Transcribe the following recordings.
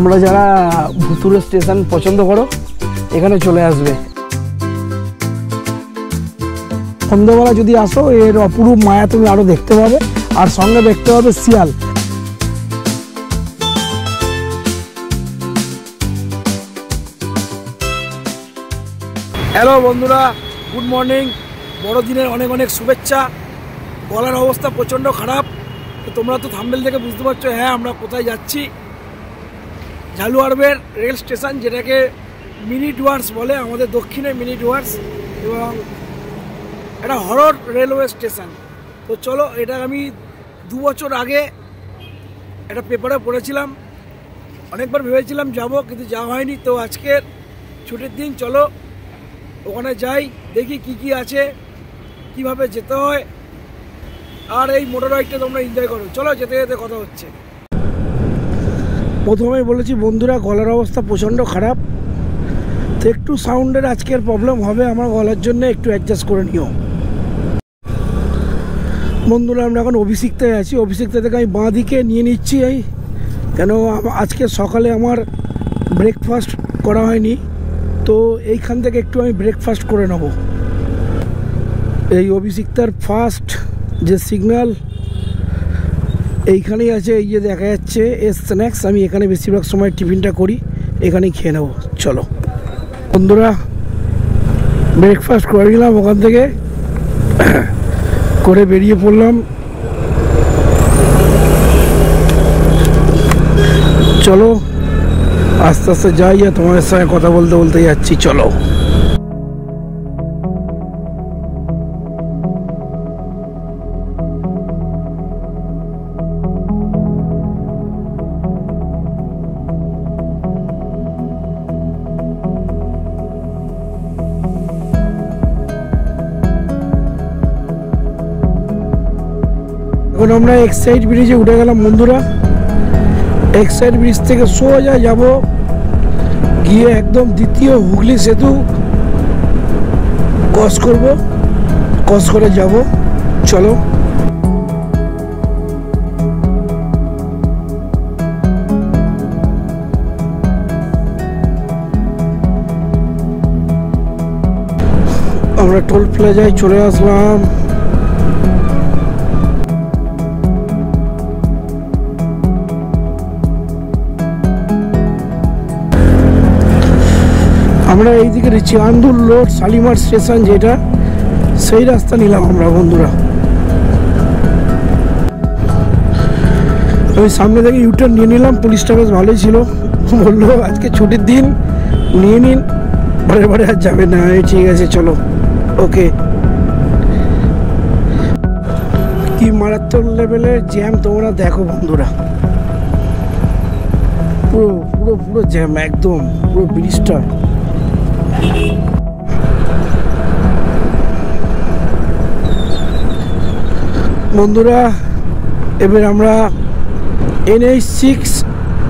তোমরা যারা ভুতুড়ে স্টেশন পছন্দ করো এখানে চলে আসবে। সন্ধ্যাবেলা যদি আসো এর অপরূপ মায়া তুমি আরো দেখতে পাবে, আর সঙ্গে দেখতে পাবে শিয়াল। হ্যালো বন্ধুরা, গুড মর্নিং। বড়দিনের অনেক অনেক শুভেচ্ছা। গলার অবস্থা প্রচণ্ড খারাপ, তোমরা তো থাম্বনেল থেকে বুঝতে পারছো। হ্যাঁ, আমরা কোথায় যাচ্ছি? জালুয়ারবের রেল স্টেশন, যেটাকে মিনি ডুয়ার্স বলে, আমাদের দক্ষিণে মিনি ডুয়ার্স, এবং এটা হরর রেলওয়ে স্টেশন। তো চলো, এটা আমি 2 বছর আগে একটা পেপারে পড়েছিলাম, অনেকবার ভেবেছিলাম যাব, কিন্তু যাওয়া হয়নি। তো আজকের ছুটির দিন, চলো ওখানে যাই, দেখি কি কি আছে, কিভাবে যেতে হয়, আর এই মোটর রাইডটা তোমরা এনজয় করো। চলো, যেতে যেতে কথা হচ্ছে। প্রথমেই বলেছি বন্ধুরা, গলার অবস্থা প্রচণ্ড খারাপ, তো একটু সাউন্ডের আজকের প্রবলেম হবে আমার গলার জন্য, একটু অ্যাডজাস্ট করে নিও বন্ধুরা। আমরা এখন অভিষিক্তায় আছি। অভিষিক্তা থেকে আমি বাঁ দিকে নিয়ে নিচ্ছি, কেন আজকে সকালে আমার ব্রেকফাস্ট করা হয়নি, তো এইখান থেকে একটু আমি ব্রেকফাস্ট করে নেব। এই অভিষিক্তার ফার্স্ট যে সিগন্যাল এইখানেই আছে, এই যে দেখা যাচ্ছে এস স্ন্যাক্স। আমি এখানে বেশিরভাগ সময় টিফিনটা করি, এখানেই খেয়ে নেব। চলো বন্ধুরা, ব্রেকফাস্ট করে নিলাম, ওখান থেকে করে বেরিয়ে পড়লাম। চলো আস্তে আস্তে যাই, আর তোমাদের সঙ্গে কথা বলতে বলতে যাচ্ছি। চলো এখন আমরা এক্সাইড ব্রিজে উঠে গেলাম বন্ধুরা। এক্সাইড ব্রিজ থেকে সোজা যাব, গিয়ে একদম দ্বিতীয় হুগলি সেতু ক্রস করব, ক্রস করে যাব। চলো আমরা টোল প্লাজায় চলে আসলাম। আমরা এইদিকে চান্দুর রোড শালিমার স্টেশন, যেটা সেই রাস্তা নিলাম আমরা বন্ধুরা। আমি সামনে থেকে ইউটার্ন নিয়ে নিলাম। পুলিশটা বেশ ভালোই ছিল, বললো আজকে ছুটির দিন, নিয়ে নিন, বারে বারে আর যাবে না। ঠিক আছে চলো, ওকে। কি মারাত্মক লেভেলের জ্যাম তোমরা দেখো বন্ধুরা, পুরো পুরো পুরো জ্যাম, একদম পুরো ব্রিজটা। বন্ধুরা এবার আমরা NH6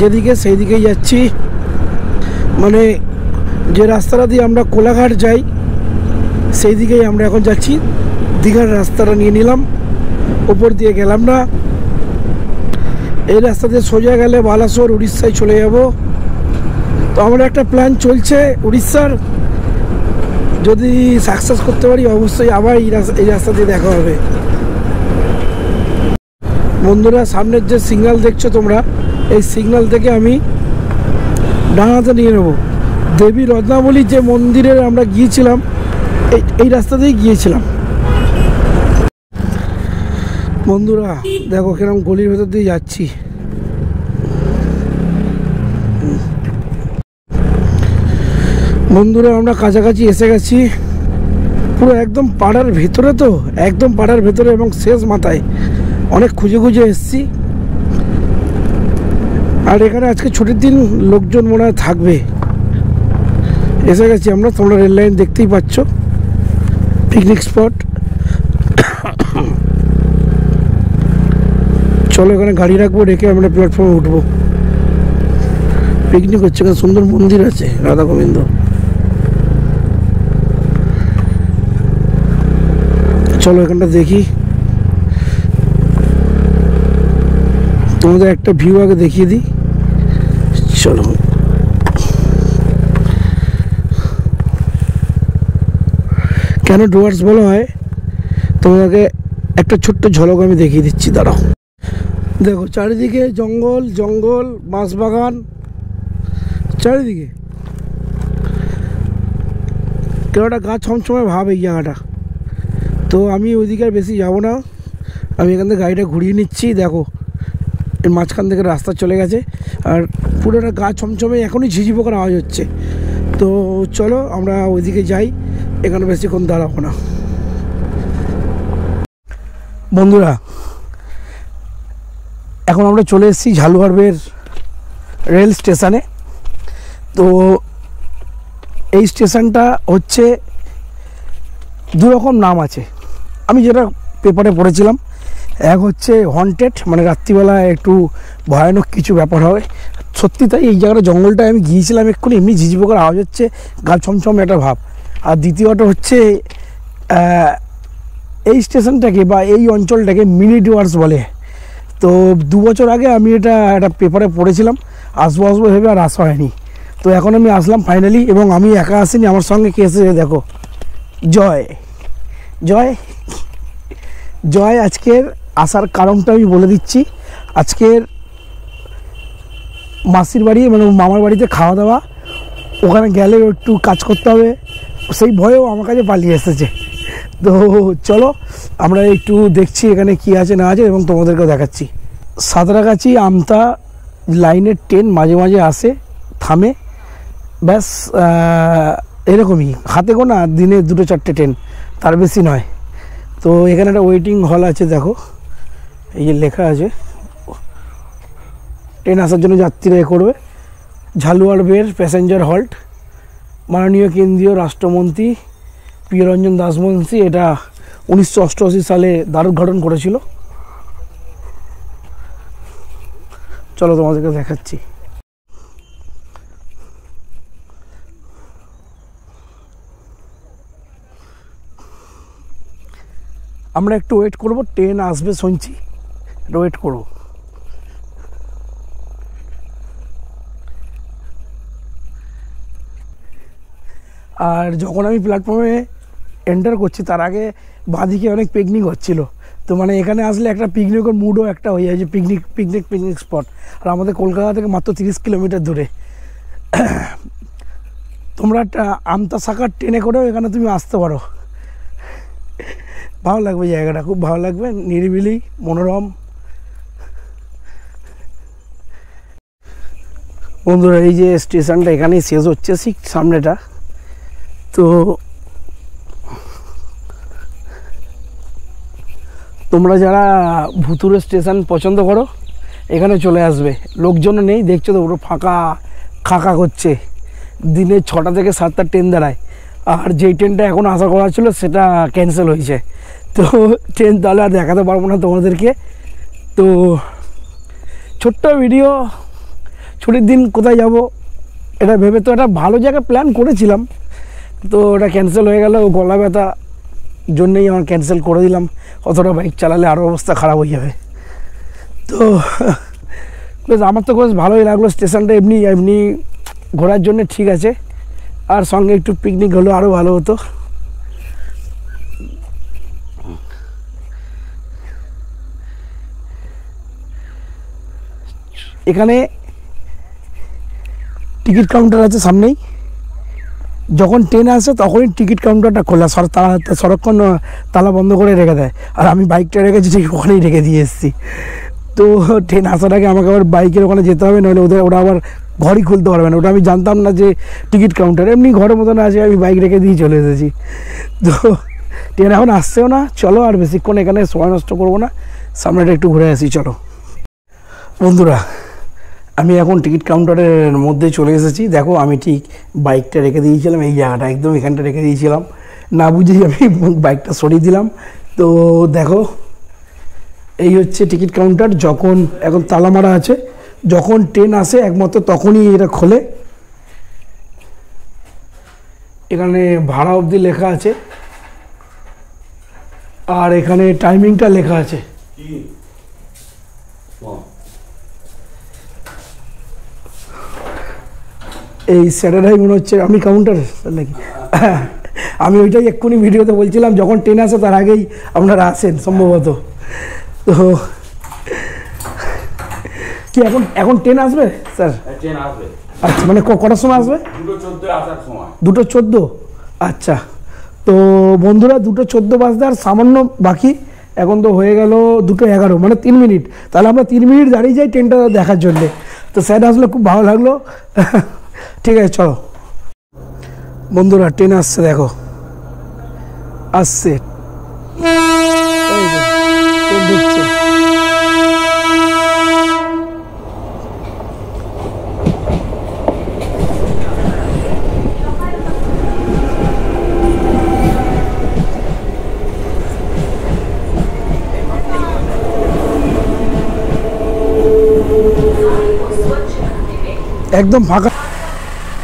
যেদিকে সেই দিকেই যাচ্ছি, মানে যে রাস্তাটা দিয়ে আমরা কোলাঘাট যাই সেই দিকেই আমরা এখন যাচ্ছি। দীঘার রাস্তাটা নিয়ে নিলাম, ওপর দিয়ে গেলাম না। এই রাস্তা দিয়ে সোজা গেলে বালাসোর উড়িষ্যায় চলে যাব। তো আমার একটা প্ল্যান চলছে উড়িষ্যার, যদি সাকসেস করতে পারি অবশ্যই আবার এই রাস্তা দিয়ে দেখা হবে বন্ধুরা। সামনের যে সিগন্যাল দেখছো তোমরা, এই সিগন্যাল থেকে আমি ডানাতে নিয়ে নেব। দেবী রত্নাবলী যে মন্দিরে আমরা গিয়েছিলাম, এই রাস্তা দিয়েই গিয়েছিলাম বন্ধুরা। দেখো কিরকম গলির ভেতর দিয়ে যাচ্ছি। বন্ধুরা আমরা কাছাকাছি এসে গেছি, পুরো একদম পাড়ার ভেতরে, তো একদম পাড়ার ভেতরে এবং শেষ মাথায়। অনেক খুঁজে খুঁজে এসছি, আর এখানে আজকে ছুটির দিন, লোকজন মনে হয় থাকবে। এসে গেছি আমরা, তোমরা রেল লাইন দেখতেই পাচ্ছ, পিকনিক স্পট। চলো এখানে গাড়ি রাখবো, রেখে আমরা প্ল্যাটফর্মে উঠবো। পিকনিক হচ্ছে, এখানে সুন্দর মন্দির আছে রাধা গোবিন্দ। চলো এখানটা দেখি, তোমাদের একটা ভিউ আগে দেখিয়ে দিই। চলো, কেন ডুয়ার্স বলা হয় তোমাকে একটা ছোট্ট ঝলক আমি দেখিয়ে দিচ্ছি, দাঁড়াও। দেখো চারিদিকে জঙ্গল জঙ্গল, বাঁশবাগান চারিদিকে, কেউ একটা গাছ ছমছমে ভাব এই জায়গাটা। তো আমি ওইদিকে আর বেশি যাবো না, আমি এখান থেকে গাড়িটা ঘুরিয়ে নিচ্ছি। দেখো এর মাঝখান থেকে রাস্তা চলে গেছে, আর পুরোটা গাছ ছমছমে, এখনই ঝিঝি পোকার আওয়াজ হচ্ছে। তো চলো আমরা ওইদিকে যাই, এখানে বেশিক্ষণ দাঁড়াবো না। বন্ধুরা এখন আমরা চলে এসেছি ঝালুয়ারবের রেল স্টেশনে। তো এই স্টেশনটা হচ্ছে দুরকম নাম আছে, আমি যেটা পেপারে পড়েছিলাম। এক হচ্ছে হন্টেড, মানে রাত্রিবেলা একটু ভয়ানক কিছু ব্যাপার হয়, সত্যি তাই। এই জায়গাটা জঙ্গলটায় আমি গিয়েছিলাম এক্ষুনি, এমনি ঝিঝি পোকার আওয়াজ হচ্ছে, গাছ ছমছম একটা ভাব। আর দ্বিতীয়টা হচ্ছে এই স্টেশনটাকে বা এই অঞ্চলটাকে মিনি ডুয়ার্স বলে। তো 2 বছর আগে আমি এটা একটা পেপারে পড়েছিলাম, আসবো ভেবে আর আসা হয়নি। তো এখন আমি আসলাম ফাইনালি, এবং আমি একা আসিনি, আমার সঙ্গে কে এসেছে দেখো, জয়। জয় জয় আজকের আসার কারণটা আমি বলে দিচ্ছি। আজকের মাসির বাড়ি, মানে মামার বাড়িতে খাওয়া দাওয়া, ওখানে গেলে একটু কাজ করতে হবে, সেই ভয়েও আমার কাছে পালিয়ে এসেছে। তো চলো আমরা একটু দেখছি এখানে কি আছে না আছে, এবং তোমাদেরকেও দেখাচ্ছি। সাঁতরাগাছি আমতা লাইনের ট্রেন মাঝে মাঝে আসে, থামে, ব্যাস এরকমই। হাতে গোনা দিনে 2-4টে ট্রেন, তার বেশি নয়। তো এখানে একটা ওয়েটিং হল আছে, দেখো এই যে লেখা আছে, ট্রেন আসার জন্য যাত্রীরা এ করবে। ঝালুয়ারবের প্যাসেঞ্জার হল্ট, মাননীয় কেন্দ্রীয় রাষ্ট্রমন্ত্রী প্রিয়রঞ্জন দাসমুন্সি এটা 1988 সালে দ্বারোদ্ঘাটন করেছিল। চলো তোমাদেরকে দেখাচ্ছি। আমরা একটু ওয়েট করব, ট্রেন আসবে শুনছি, ওয়েট করব। আর যখন আমি প্ল্যাটফর্মে এন্টার করছি তার আগে বাঁদিকে অনেক পিকনিক হচ্ছিল। তো মানে এখানে আসলে একটা পিকনিকের মুডও একটা হয়ে যায়, যে পিকনিক স্পট। আর আমাদের কলকাতা থেকে মাত্র 30 কিলোমিটার দূরে। তোমরা একটা আমতা শাখার ট্রেনে করেও এখানে তুমি আসতে পারো, ভালো লাগবে জায়গাটা, খুব ভালো লাগবে, নিরিবিলি মনোরম। বন্ধুরা এই যে স্টেশনটা এখানেই শেষ হচ্ছে, ঠিক সামনেটা। তো তোমরা যারা ভুতুরে স্টেশন পছন্দ করো এখানে চলে আসবে, লোকজন নেই, দেখছো তো পুরো ফাঁকা খাঁকা করছে। দিনে 6টা থেকে 7টা ট্রেন দাঁড়ায়, আর যেই ট্রেনটা এখন আশা করা ছিল সেটা ক্যান্সেল হয়েছে। তো ট্রেন তাহলে আর দেখাতে পারবো না তোমাদেরকে। তো ছোট্ট ভিডিও, ছুটির দিন কোথায় যাব এটা ভেবে, তো একটা ভালো জায়গায় প্ল্যান করেছিলাম, তো ওটা ক্যান্সেল হয়ে গেল। গলা ব্যথা জন্যেই আমার ক্যান্সেল করে দিলাম, অতটা বাইক চালালে আরও অবস্থা খারাপ হয়ে যাবে। তো বেশ আমার তো বেশ ভালোই লাগলো স্টেশনটা, এমনি ঘোরার জন্য ঠিক আছে, আর সঙ্গে একটু পিকনিক হলো আরও ভালো হতো। এখানে টিকিট কাউন্টার আছে সামনেই, যখন ট্রেন আসে তখনই টিকিট কাউন্টারটা খোলা, সারাক্ষণ তালা বন্ধ করে রেখে দেয়। আর আমি বাইকটা রেখেছি ঠিক ওখানেই রেখে দিয়ে এসেছি। তো ট্রেন আসার আগে আমাকে আবার বাইকের ওখানে যেতে হবে, নাহলে ওরা আবার ঘরই খুলতে পারবে না। ওটা আমি জানতাম না যে টিকিট কাউন্টার, এমনি ঘরের মতন আছে, আমি বাইক রেখে দিয়ে চলে এসেছি। তো ট্রেন এখন আসছেও না, চলো আর বেশিক্ষণ এখানে সময় নষ্ট করবো না, সামনেটা একটু ঘুরে আসি চলো। বন্ধুরা আমি এখন টিকিট কাউন্টারের মধ্যে চলে এসেছি। দেখো আমি ঠিক বাইকটা রেখে দিয়েছিলাম এই জায়গাটা, একদম এখানটা রেখে দিয়েছিলাম, না বুঝেই আমি বাইকটা সরিয়ে দিলাম। তো দেখো এই হচ্ছে টিকিট কাউন্টার। যখন এখন তালা মারা আছে, যখন ট্রেন আসে একমাত্র তখনই এটা খোলে। এখানে ভাড়া অবধি লেখা আছে, আর এখানে টাইমিংটা লেখা আছে। এই স্যাটারডে মনে হচ্ছে আমি কাউন্টার নাকি আমি ওইটাই এক্ষুনি ভিডিওতে বলছিলাম, যখন ট্রেন আসে তার আগেই আপনারা আসেন সম্ভবত। তো কি এখন ট্রেন আসবে স্যার? ট্রেন আসবে। আচ্ছা, মানে কটার সময় আসবে? 2:14 আসার সময়। 2:14। আচ্ছা, তো বন্ধুরা 2:14 বাজতে আর সামান্য বাকি, এখন তো হয়ে গেল 2:11, মানে 3 মিনিট। তাহলে আমরা 3 মিনিট দাঁড়িয়ে যাই ট্রেনটা দেখার জন্যে। তো স্যার আসলে খুব ভালো লাগলো। ঠিক আছে, চলো বন্ধুরা, ট্রেন আসছে, দেখো আসছে, এই যে ট্রেন ঢুকছে। একদম ফাঁকা,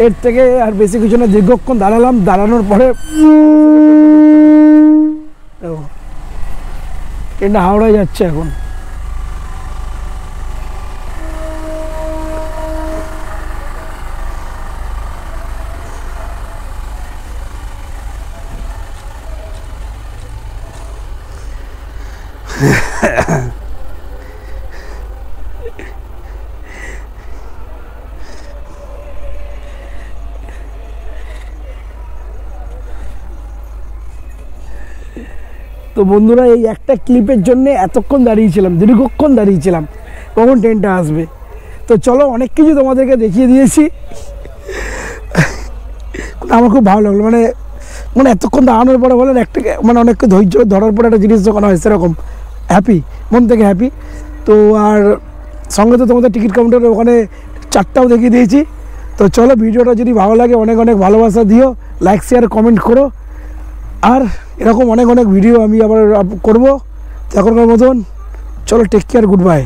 এর থেকে আর বেশি কিছু না। দীর্ঘক্ষণ দাঁড়ালাম, দাঁড়ানোর পরে ট্রেনটা হাওড়ায় যাচ্ছে এখন। তো বন্ধুরা, এই একটা ক্লিপের জন্য এতক্ষণ দাঁড়িয়েছিলাম, দীর্ঘক্ষণ দাঁড়িয়েছিলাম কখন ট্রেনটা আসবে। তো চলো, অনেক কিছু তোমাদেরকে দেখিয়ে দিয়েছি। আমার খুব ভালো লাগলো, মানে এতক্ষণ দাঁড়ানোর পরে বলেন একটা, মানে অনেক ধৈর্য ধরার পরে একটা জিনিস যখন হয় সেরকম হ্যাপি, মন থেকে হ্যাপি। তো আর সঙ্গে তো তোমাদের টিকিট কাউন্টারে ওখানে চারটাও দেখিয়ে দিয়েছি। তো চলো, ভিডিওটা যদি ভালো লাগে অনেক অনেক ভালোবাসা দিও, লাইক শেয়ার কমেন্ট করো। আর এরকম অনেক অনেক ভিডিও আমি আবার করবো। এখনকার মতন চলো, টেক কেয়ার, গুড বাই।